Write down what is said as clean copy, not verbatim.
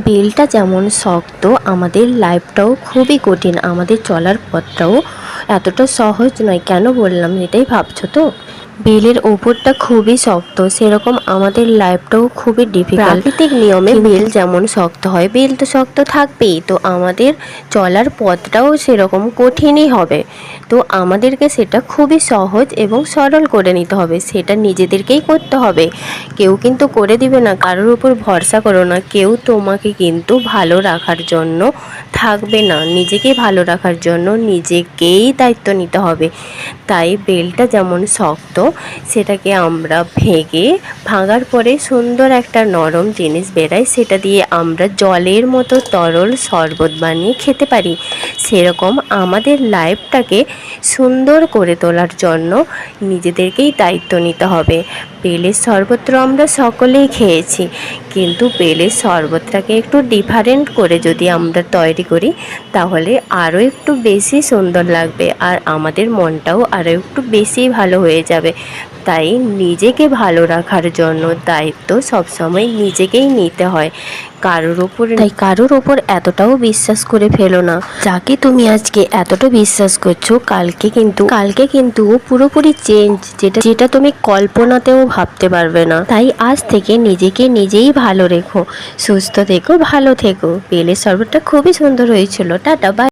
বেলটা যেমন শক্ত, আমাদের লাইফটাও খুবই কঠিন, আমাদের চলার পথটাও এতটা সহজ নয়। কেন বললাম এটাই ভাবছো তো? বেলের ওপরটা খুবই শক্ত, সেরকম আমাদের লাইফটাও খুবই ডিফিকাল্ট। প্রাকৃতিক নিয়মে বেল যেমন শক্ত হয়, বেল তো শক্ত থাকবেই, তো আমাদের চলার পথটাও সেরকম কঠিনই হবে। তো আমাদেরকে সেটা খুবই সহজ এবং সরল করে নিতে হবে, সেটা নিজেদেরকেই করতে হবে। কেউ কিন্তু করে দিবে না, কারোর উপর ভরসা করো না, কেউ তোমাকে কিন্তু ভালো রাখার জন্য থাকবে না। নিজেকে ভালো রাখার জন্য নিজেকেই দায়িত্ব নিতে হবে। তাই বেলটা যেমন শক্ত, সেটাকে আমরা ভাঙার পরে সুন্দর একটা নরম জিনিস বেরায়, সেটা দিয়ে আমরা জলের মতো তরল শরবত বানিয়ে খেতে পারি। সেরকম আমাদের লাইফটাকে সুন্দর করে তোলার জন্য নিজেদেরকেই দায়িত্ব নিতে হবে। বেলের শরবত তো আমরা সকলেই খেয়েছি, কিন্তু বেলের শরবতটাকে একটু ডিফারেন্ট করে যদি আমরা তৈরি করি, তাহলে আরও একটু বেশি সুন্দর লাগবে, আর আমাদের মনটাও আরও একটু বেশি ভালো হয়ে যাবে। তাই নিজেকে ভালো রাখার জন্য দায়িত্ব সবসময় নিজেকেই নিতে হয়, কারোর ওপর এতটাও বিশ্বাস করে ফেলো না। যাকে তুমি আজকে এতটা বিশ্বাস করছো, কালকে কিন্তু পুরোপুরি চেঞ্জ, যেটা তুমি কল্পনাতেও ভাবতে পারবে না। তাই আজ থেকে নিজেকে নিজেই ভালো রেখো, সুস্থ থেকো, ভালো থেকো। বেলের শরবতটা খুবই সুন্দর হয়েছিল। Tata, by.